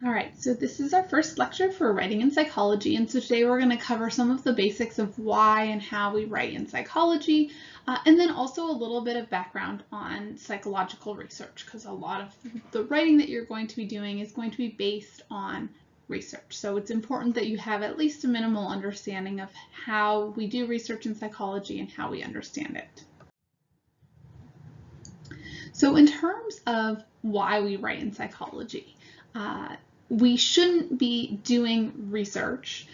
All right, so this is our first lecture for writing in psychology, and so today we're going to cover some of the basics of why and how we write in psychology, and then also a little bit of background on psychological research, because a lot of the writing that you're going to be doing is going to be based on research. So it's important that you have at least a minimal understanding of how we do research in psychology and how we understand it. So in terms of why we write in psychology, we shouldn't be doing research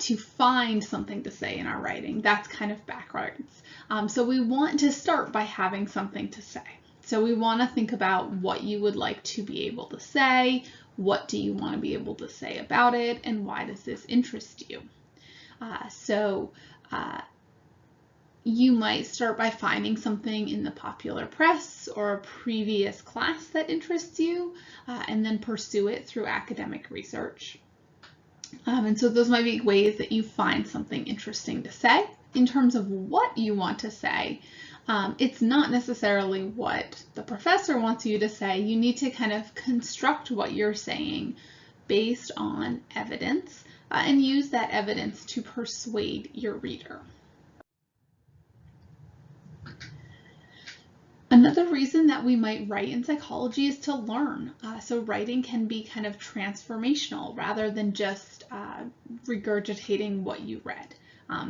to find something to say in our writing. That's kind of backwards. So we want to start by having something to say. So we want to think about what you would like to be able to say, what do you want to be able to say about it, and why does this interest you? You might start by finding something in the popular press or a previous class that interests you, and then pursue it through academic research. And so those might be ways that you find something interesting to say. In terms of what you want to say, it's not necessarily what the professor wants you to say. You need to kind of construct what you're saying based on evidence and use that evidence to persuade your reader. Another reason that we might write in psychology is to learn. So writing can be kind of transformational rather than just regurgitating what you read.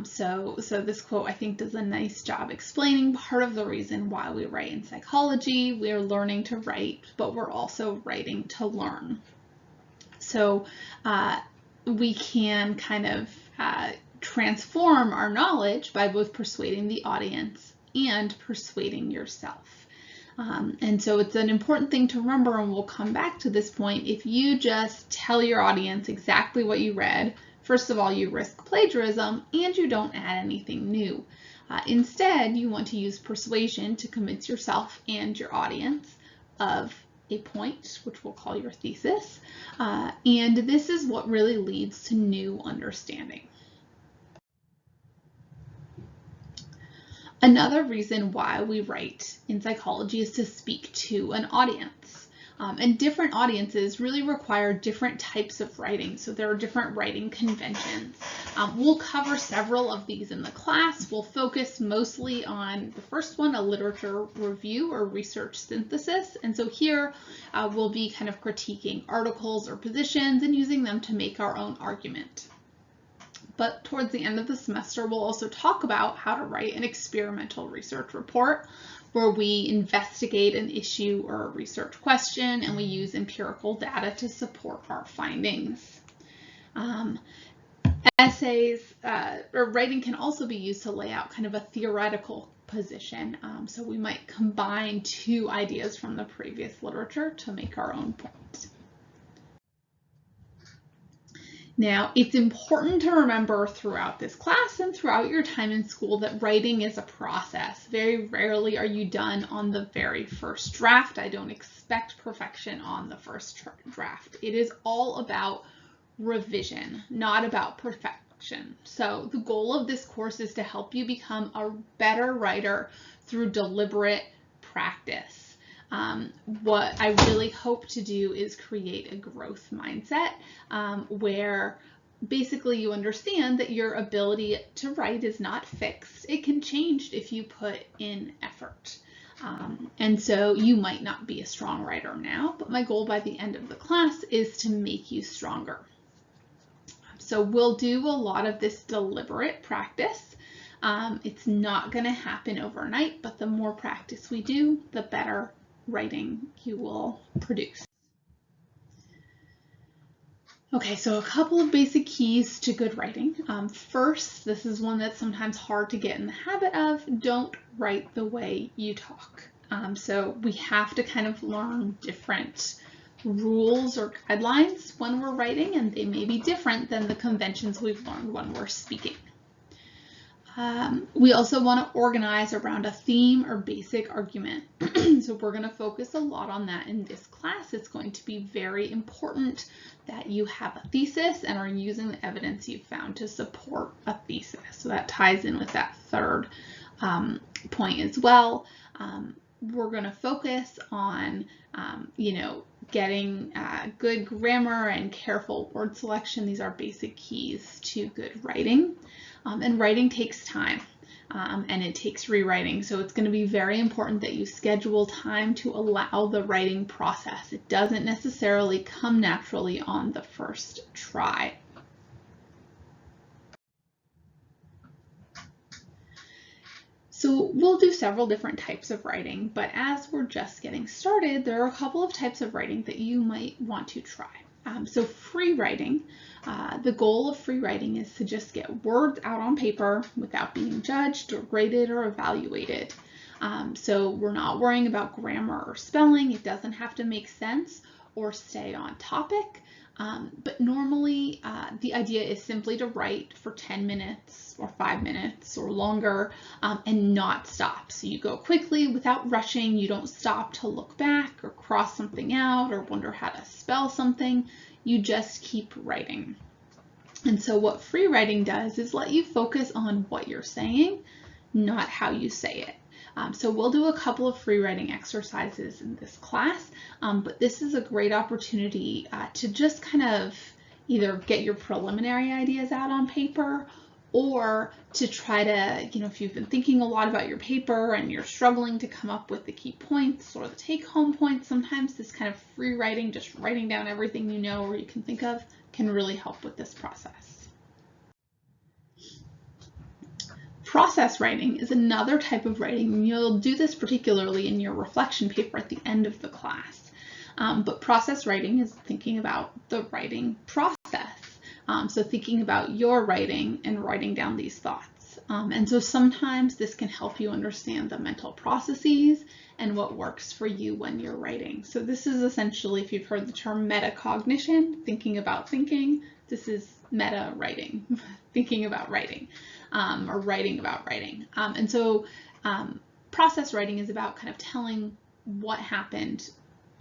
So this quote, I think, does a nice job explaining part of the reason why we write in psychology. We're learning to write, but we're also writing to learn. So we can kind of transform our knowledge by both persuading the audience and persuading yourself. And so it's an important thing to remember, and we'll come back to this point. If you just tell your audience exactly what you read, first of all, you risk plagiarism and you don't add anything new. Instead, you want to use persuasion to convince yourself and your audience of a point, which we'll call your thesis. And this is what really leads to new understanding. Another reason why we write in psychology is to speak to an audience. And different audiences really require different types of writing. So there are different writing conventions. We'll cover several of these in the class. We'll focus mostly on the first one, a literature review or research synthesis. And so here we'll be kind of critiquing articles or positions and using them to make our own argument. But towards the end of the semester, we'll also talk about how to write an experimental research report where we investigate an issue or a research question and we use empirical data to support our findings. Essays or writing can also be used to lay out kind of a theoretical position. So we might combine two ideas from the previous literature to make our own point. Now, it's important to remember throughout this class and throughout your time in school that writing is a process. Very rarely are you done on the very first draft. I don't expect perfection on the first draft. It is all about revision, not about perfection. So the goal of this course is to help you become a better writer through deliberate practice. What I really hope to do is create a growth mindset where basically you understand that your ability to write is not fixed. It can change if you put in effort. And so you might not be a strong writer now, but my goal by the end of the class is to make you stronger. So we'll do a lot of this deliberate practice. It's not going to happen overnight, but the more practice we do, the better writing you will produce. Okay, so a couple of basic keys to good writing. First, this is one that's sometimes hard to get in the habit of. Don't write the way you talk. So we have to kind of learn different rules or guidelines when we're writing, and they may be different than the conventions we've learned when we're speaking. We also want to organize around a theme or basic argument. So we're going to focus a lot on that in this class. It's going to be very important that you have a thesis and are using the evidence you've found to support a thesis. So that ties in with that third point as well. We're going to focus on, getting good grammar and careful word selection. These are basic keys to good writing. And writing takes time. And it takes rewriting. So it's going to be very important that you schedule time to allow the writing process. It doesn't necessarily come naturally on the first try. So we'll do several different types of writing, but as we're just getting started, there are a couple of types of writing that you might want to try. So free writing, the goal of free writing is to just get words out on paper without being judged or graded or evaluated. So we're not worrying about grammar or spelling. It doesn't have to make sense or stay on topic. But normally the idea is simply to write for 10 minutes or 5 minutes or longer and not stop. So you go quickly without rushing. You don't stop to look back or cross something out or wonder how to spell something. You just keep writing. And so what free writing does is let you focus on what you're saying, not how you say it. So we'll do a couple of free writing exercises in this class, but this is a great opportunity to just kind of either get your preliminary ideas out on paper or to try to, if you've been thinking a lot about your paper and you're struggling to come up with the key points or the take-home points, sometimes this kind of free writing, just writing down everything you know or you can think of, can really help with this process. Process writing is another type of writing, and you'll do this particularly in your reflection paper at the end of the class. But process writing is thinking about the writing process. So thinking about your writing and writing down these thoughts. And so sometimes this can help you understand the mental processes and what works for you when you're writing. So this is essentially, if you've heard the term metacognition, thinking about thinking, this is meta writing, thinking about writing. Or writing about writing. And so process writing is about kind of telling what happened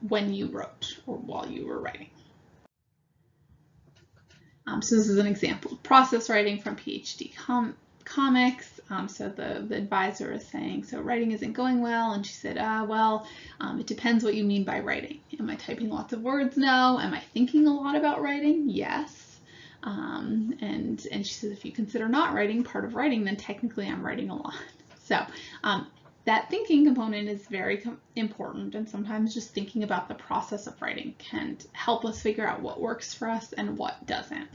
when you wrote or while you were writing. So this is an example of process writing from PhD Comics. So the advisor is saying, so writing isn't going well. And she said, it depends what you mean by writing. Am I typing lots of words? No. Am I thinking a lot about writing? Yes. And she says, if you consider not writing part of writing, then technically I'm writing a lot. So that thinking component is very important, and sometimes just thinking about the process of writing can help us figure out what works for us and what doesn't.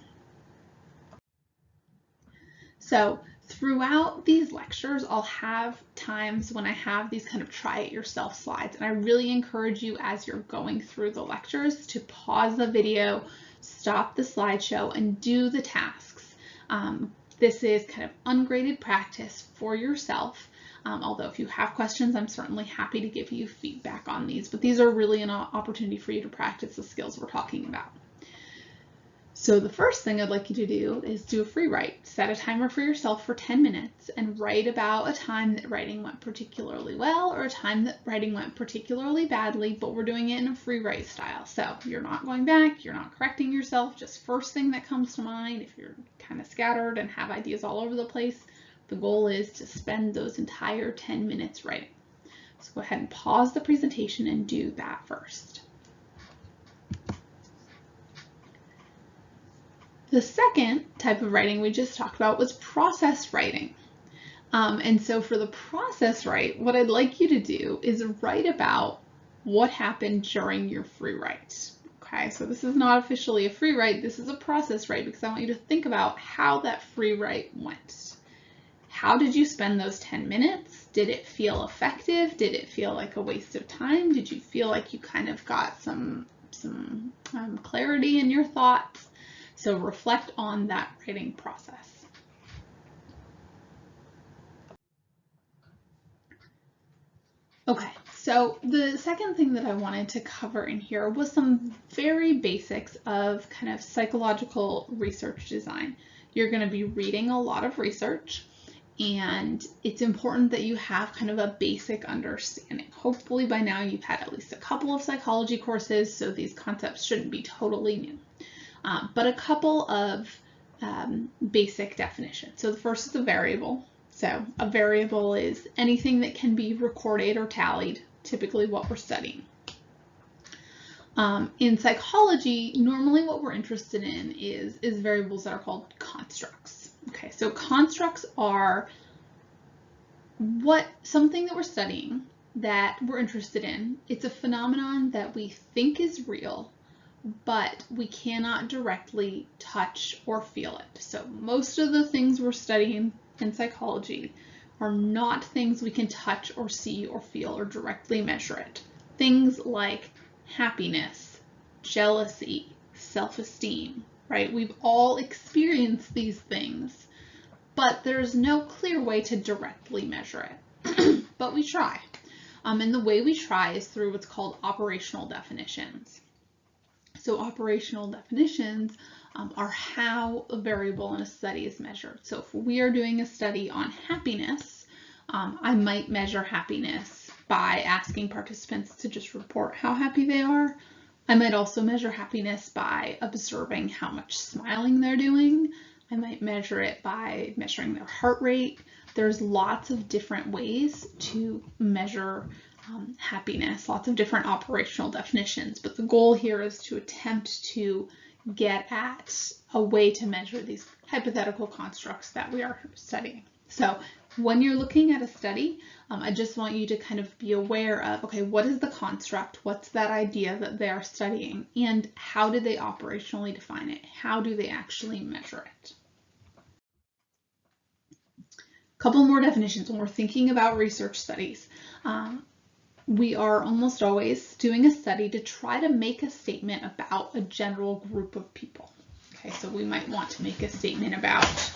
So throughout these lectures, I'll have times when I have these kind of try it yourself slides, and I really encourage you as you're going through the lectures to pause the video, stop the slideshow, and do the tasks. This is kind of ungraded practice for yourself. Although if you have questions, I'm certainly happy to give you feedback on these, but these are really an opportunity for you to practice the skills we're talking about. So the first thing I'd like you to do is do a free write. Set a timer for yourself for 10 minutes and write about a time that writing went particularly well or a time that writing went particularly badly, but we're doing it in a free write style. So you're not going back, you're not correcting yourself, just first thing that comes to mind. If you're kind of scattered and have ideas all over the place, the goal is to spend those entire 10 minutes writing. So go ahead and pause the presentation and do that first. The second type of writing we just talked about was process writing. And so for the process write, what I'd like you to do is write about what happened during your free write. Okay, so this is not officially a free write, this is a process write because I want you to think about how that free write went. How did you spend those 10 minutes? Did it feel effective? Did it feel like a waste of time? Did you feel like you kind of got some clarity in your thoughts? So reflect on that writing process. Okay, so the second thing that I wanted to cover in here was some very basics of kind of psychological research design. You're going to be reading a lot of research, and it's important that you have kind of a basic understanding. Hopefully by now you've had at least a couple of psychology courses, so these concepts shouldn't be totally new. But a couple of basic definitions. So the first is a variable. So a variable is anything that can be recorded or tallied, typically what we're studying. In psychology, normally what we're interested in is variables that are called constructs. Okay, so constructs are something that we're studying that we're interested in. It's a phenomenon that we think is real, but we cannot directly touch or feel it. So most of the things we're studying in psychology are not things we can touch or see or feel or directly measure it. Things like happiness, jealousy, self-esteem, right? We've all experienced these things, but there's no clear way to directly measure it. But we try. And the way we try is through what's called operational definitions. So operational definitions are how a variable in a study is measured. So if we are doing a study on happiness, I might measure happiness by asking participants to just report how happy they are. I might also measure happiness by observing how much smiling they're doing. I might measure it by measuring their heart rate. There's lots of different ways to measure happiness, lots of different operational definitions, but the goal here is to attempt to get at a way to measure these hypothetical constructs that we are studying. So when you're looking at a study, I just want you to kind of be aware of, okay, what is the construct? What's that idea that they are studying? And how do they operationally define it? How do they actually measure it? A couple more definitions when we're thinking about research studies. We are almost always doing a study to try to make a statement about a general group of people. Okay, so we might want to make a statement about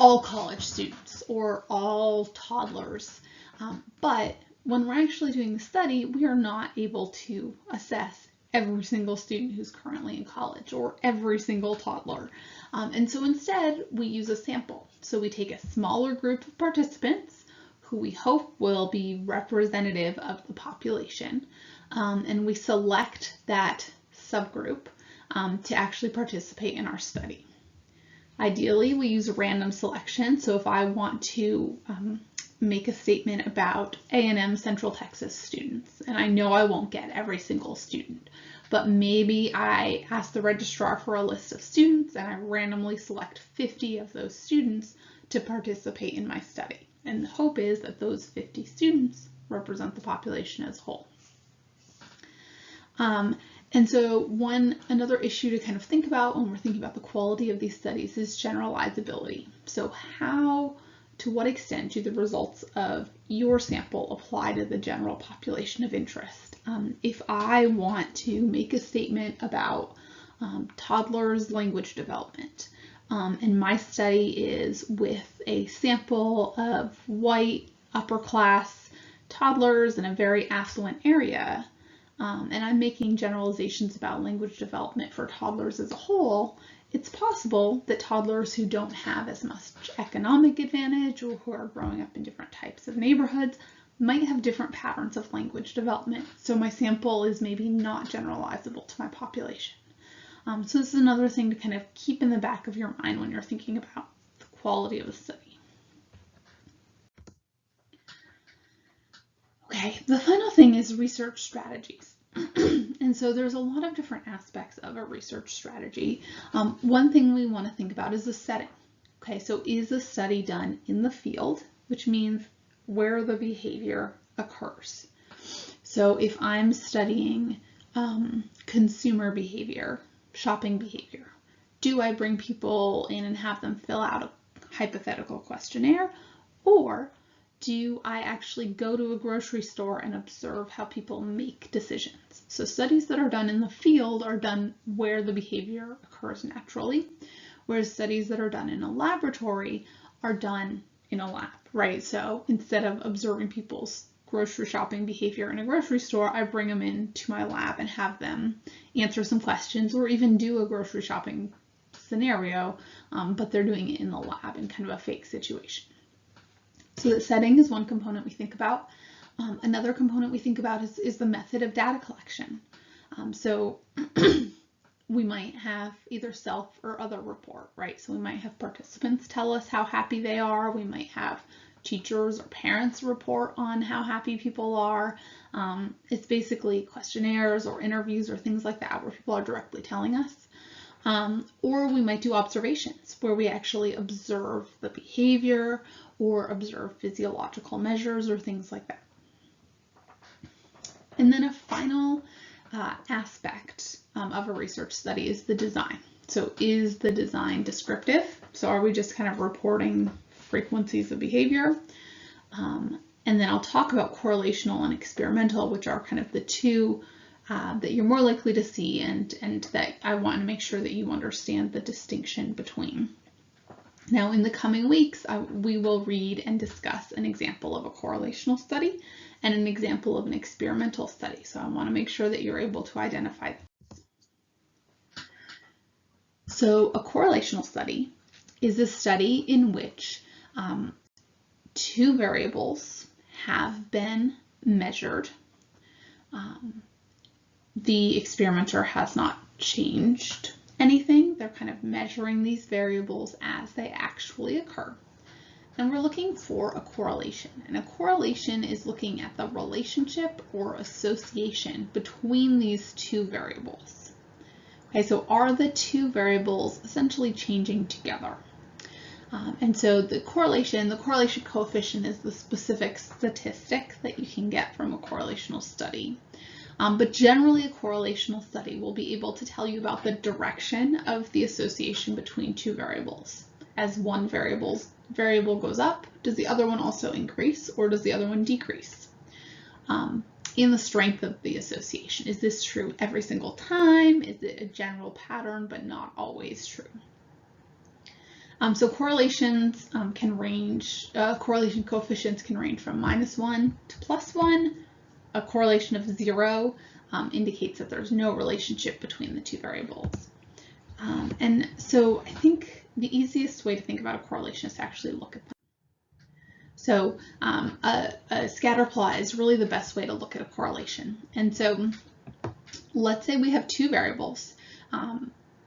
all college students or all toddlers. But when we're actually doing the study, we are not able to assess every single student who's currently in college or every single toddler. And so instead, we use a sample. So we take a smaller group of participants who we hope will be representative of the population, and we select that subgroup to actually participate in our study. Ideally, we use random selection. So if I want to make a statement about A&M Central Texas students, and I know I won't get every single student, but maybe I ask the registrar for a list of students and I randomly select 50 of those students to participate in my study. And the hope is that those 50 students represent the population as a whole. And so another issue to kind of think about when we're thinking about the quality of these studies is generalizability. So to what extent do the results of your sample apply to the general population of interest? If I want to make a statement about toddlers' language development, and my study is with a sample of white upper class toddlers in a very affluent area, and I'm making generalizations about language development for toddlers as a whole, it's possible that toddlers who don't have as much economic advantage or who are growing up in different types of neighborhoods might have different patterns of language development. So my sample is maybe not generalizable to my population. So this is another thing to kind of keep in the back of your mind when you're thinking about the quality of a study. Okay, the final thing is research strategies. And so there's a lot of different aspects of a research strategy. One thing we want to think about is the setting. Okay, so is the study done in the field, which means where the behavior occurs. So if I'm studying consumer behavior, shopping behavior, do I bring people in and have them fill out a hypothetical questionnaire, or do I actually go to a grocery store and observe how people make decisions? So studies that are done in the field are done where the behavior occurs naturally, whereas studies that are done in a laboratory are done in a lab, right? So instead of observing people's grocery shopping behavior in a grocery store, I bring them into my lab and have them answer some questions or even do a grocery shopping scenario, but they're doing it in the lab in kind of a fake situation. So the setting is one component we think about. Another component we think about is the method of data collection. So we might have either self or other report, right? So we might have participants tell us how happy they are. We might have teachers or parents report on how happy people are. It's basically questionnaires or interviews or things like that where people are directly telling us. Or we might do observations where we actually observe the behavior or observe physiological measures or things like that. And then a final aspect of a research study is the design. So is the design descriptive? So are we just kind of reporting frequencies of behavior? And then I'll talk about correlational and experimental, which are kind of the two that you're more likely to see and that I want to make sure that you understand the distinction between. Now, in the coming weeks, we will read and discuss an example of a correlational study and an example of an experimental study. So I want to make sure that you're able to identify them. So a correlational study is a study in which two variables have been measured. The experimenter has not changed anything. They're kind of measuring these variables as they actually occur. And we're looking for a correlation. And a correlation is looking at the relationship or association between these two variables. Okay, so are the two variables essentially changing together? And so the correlation coefficient is the specific statistic that you can get from a correlational study. But generally, a correlational study will be able to tell you about the direction of the association between two variables. As one variable goes up, does the other one also increase, or does the other one decrease? In the strength of the association. Is this true every single time? Is it a general pattern, but not always true? So correlations can range, correlation coefficients can range from -1 to +1. A correlation of 0 indicates that there's no relationship between the two variables. And so I think the easiest way to think about a correlation is to actually look at them. So a scatter plot is really the best way to look at a correlation. And so let's say we have two variables.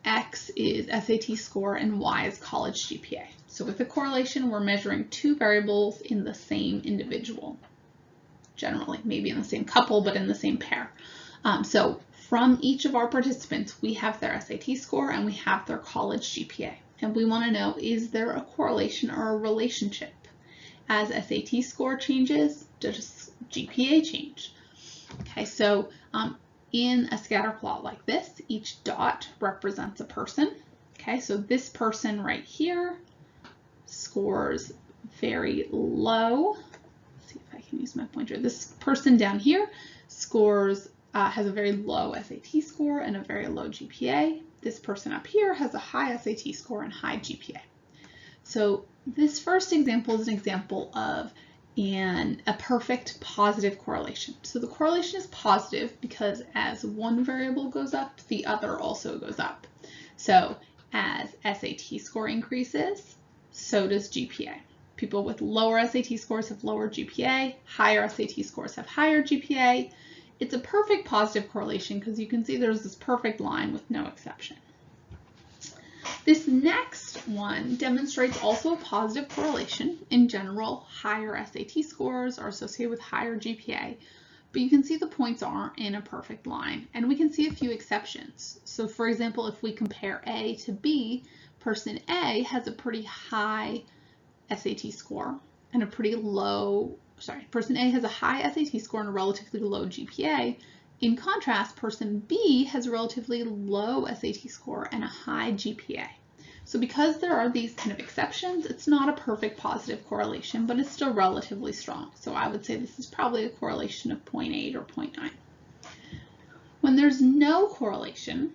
X is SAT score and Y is college GPA. So with a correlation, we're measuring two variables in the same individual. Generally, maybe in the same couple, but in the same pair. So from each of our participants, we have their SAT score and we have their college GPA. And we want to know, is there a correlation or a relationship? As SAT score changes, does GPA change? Okay, so in a scatter plot like this, each dot represents a person. Okay, so this person right here scores very low. I can use my pointer. This person down here scores, has a very low SAT score and a very low GPA. This person up here has a high SAT score and high GPA. So this first example is an example of a perfect positive correlation. So the correlation is positive because as one variable goes up, the other also goes up. So as SAT score increases, so does GPA. People with lower SAT scores have lower GPA, higher SAT scores have higher GPA. It's a perfect positive correlation because you can see there's this perfect line with no exception. This next one demonstrates also a positive correlation. In general, higher SAT scores are associated with higher GPA, but you can see the points aren't in a perfect line, and we can see a few exceptions. So for example, if we compare A to B, person A has a pretty high SAT score and a pretty low, person A has a high SAT score and a relatively low GPA. In contrast, person B has a relatively low SAT score and a high GPA. So because there are these kind of exceptions, it's not a perfect positive correlation, but it's still relatively strong. So I would say this is probably a correlation of 0.8 or 0.9. When there's no correlation,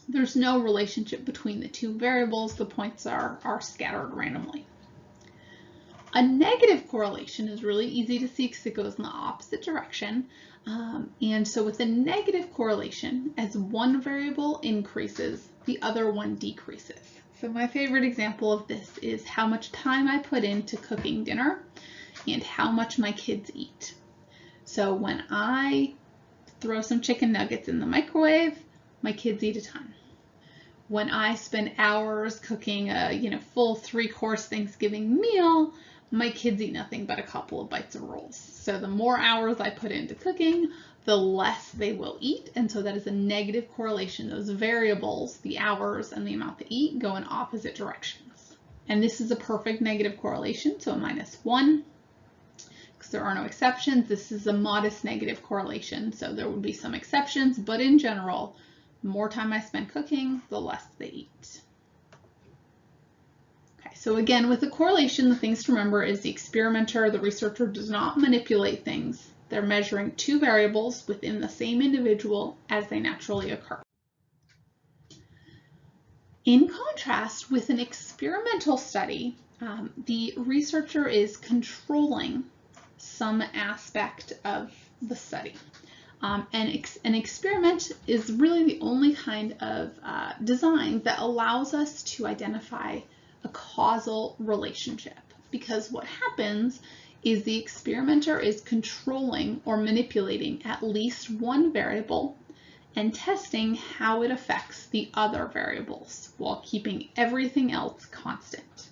there's no relationship between the two variables. The points are scattered randomly. A negative correlation is really easy to see because it goes in the opposite direction. And so with a negative correlation, as one variable increases, the other one decreases. So my favorite example of this is how much time I put into cooking dinner and how much my kids eat. So when I throw some chicken nuggets in the microwave, my kids eat a ton. When I spend hours cooking a full 3-course Thanksgiving meal, my kids eat nothing but a couple of bites of rolls. So the more hours I put into cooking, the less they will eat. And so that is a negative correlation. Those variables, the hours and the amount they eat, go in opposite directions. And this is a perfect negative correlation, so a -1. Because there are no exceptions, this is a modest negative correlation. So there would be some exceptions, but in general, the more time I spend cooking, the less they eat. So again, with the correlation, the things to remember is the experimenter, the researcher, does not manipulate things. They're measuring two variables within the same individual as they naturally occur. In contrast, with an experimental study, the researcher is controlling some aspect of the study. And an experiment is really the only kind of design that allows us to identify a causal relationship, because what happens is the experimenter is controlling or manipulating at least one variable and testing how it affects the other variables while keeping everything else constant.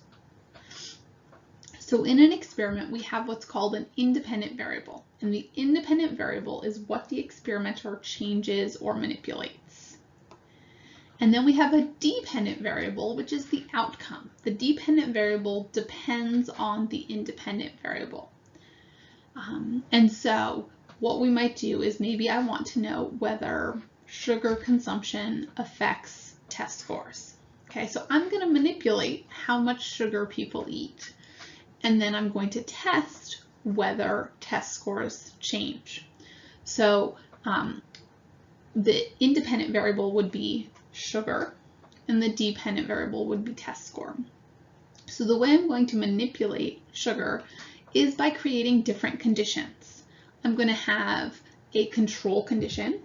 So in an experiment, we have what's called an independent variable, and the independent variable is what the experimenter changes or manipulates. And then we have a dependent variable, which is the outcome. The dependent variable depends on the independent variable. And so what we might do is maybe I want to know whether sugar consumption affects test scores. Okay, so I'm going to manipulate how much sugar people eat, and then I'm going to test whether test scores change. So the independent variable would be sugar, and the dependent variable would be test score. So the way I'm going to manipulate sugar is by creating different conditions. I'm going to have a control condition,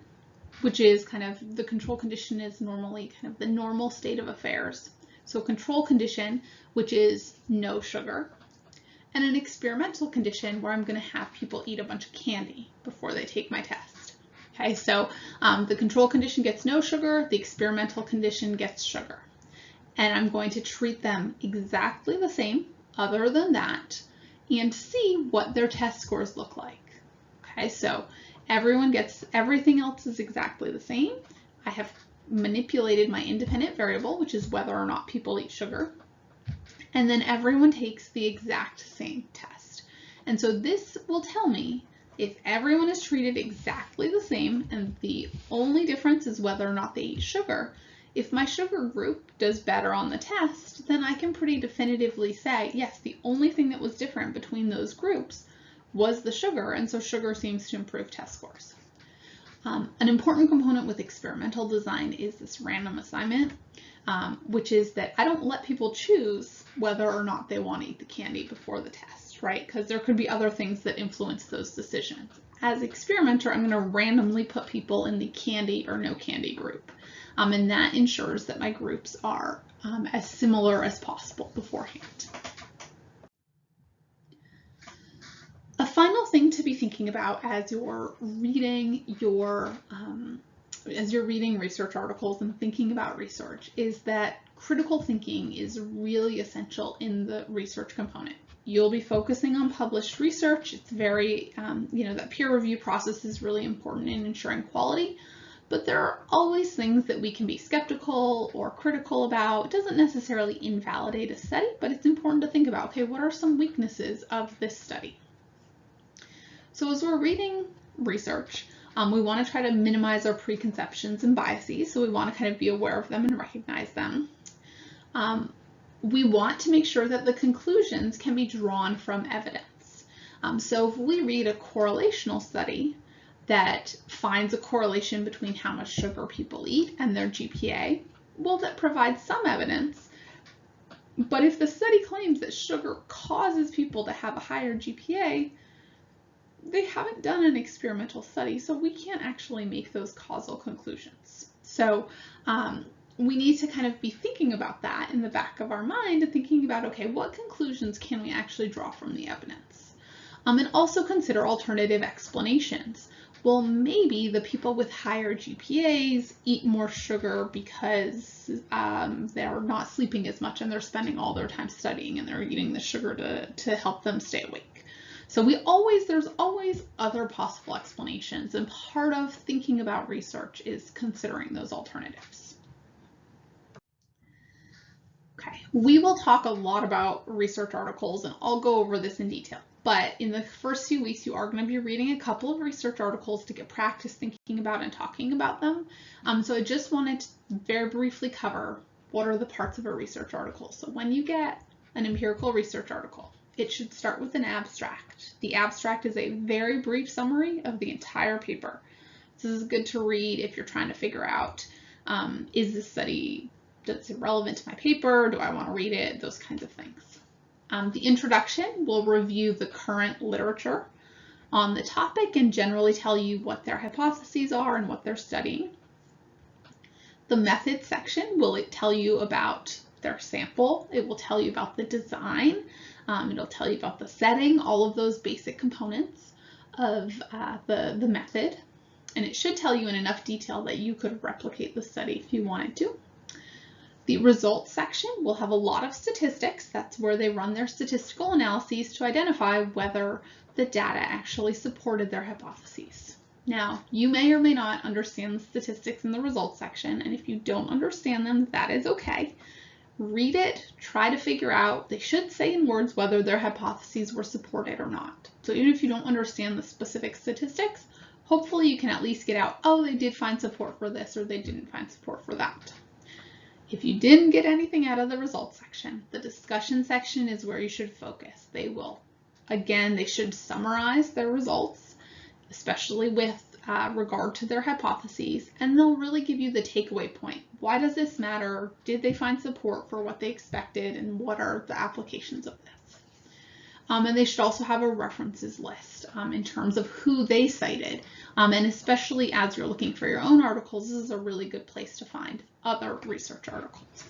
which is kind of, the control condition is normally kind of the normal state of affairs. So control condition, which is no sugar, and an experimental condition where I'm going to have people eat a bunch of candy before they take my test. Okay, so the control condition gets no sugar, the experimental condition gets sugar. And I'm going to treat them exactly the same, other than that, and see what their test scores look like. Okay, so everyone gets, everything else is exactly the same. I have manipulated my independent variable, which is whether or not people eat sugar. And then everyone takes the exact same test. And so this will tell me if everyone is treated exactly the same and the only difference is whether or not they eat sugar, if my sugar group does better on the test, then I can pretty definitively say, yes, the only thing that was different between those groups was the sugar, and so sugar seems to improve test scores. An important component with experimental design is this random assignment, which is that I don't let people choose whether or not they want to eat the candy before the test, right? Because there could be other things that influence those decisions. As experimenter, I'm going to randomly put people in the candy or no candy group, and that ensures that my groups are as similar as possible beforehand. A final thing to be thinking about as you're reading research articles and thinking about research is that critical thinking is really essential in the research component. You'll be focusing on published research. It's very, that peer review process is really important in ensuring quality, but there are always things that we can be skeptical or critical about. It doesn't necessarily invalidate a study, but it's important to think about, okay, what are some weaknesses of this study? So as we're reading research, we want to try to minimize our preconceptions and biases. So we want to kind of be aware of them and recognize them. We want to make sure that the conclusions can be drawn from evidence. So if we read a correlational study that finds a correlation between how much sugar people eat and their GPA, well, that provides some evidence. But if the study claims that sugar causes people to have a higher GPA, they haven't done an experimental study, so we can't actually make those causal conclusions. So we need to kind of be thinking about that in the back of our mind and thinking about, okay, what conclusions can we actually draw from the evidence? And also consider alternative explanations. well, maybe the people with higher GPAs eat more sugar because they're not sleeping as much and they're spending all their time studying and they're eating the sugar to help them stay awake. So there's always other possible explanations, and part of thinking about research is considering those alternatives. Okay, we will talk a lot about research articles and I'll go over this in detail. But in the first few weeks, you are going to be reading a couple of research articles to get practice thinking about and talking about them. So I just wanted to very briefly cover what are the parts of a research article. So when you get an empirical research article, it should start with an abstract. The abstract is a very brief summary of the entire paper. This is good to read if you're trying to figure out, is this study, is it relevant to my paper? Do I want to read it? Those kinds of things. The introduction will review the current literature on the topic and generally tell you what their hypotheses are and what they're studying. The method section will tell you about their sample. It will tell you about the design. It'll tell you about the setting, all of those basic components of the method. And it should tell you in enough detail that you could replicate the study if you wanted to. The results section will have a lot of statistics. That's where they run their statistical analyses to identify whether the data actually supported their hypotheses. Now, you may or may not understand the statistics in the results section, and if you don't understand them, that is okay. Read it, try to figure out, they should say in words whether their hypotheses were supported or not. So even if you don't understand the specific statistics, hopefully you can at least get out, oh, they did find support for this or they didn't find support for that. If you didn't get anything out of the results section, the discussion section is where you should focus. They should summarize their results, especially with regard to their hypotheses, and they'll really give you the takeaway point. Why does this matter? Did they find support for what they expected, and what are the applications of this? And they should also have a references list in terms of who they cited. And especially as you're looking for your own articles, this is a really good place to find other research articles.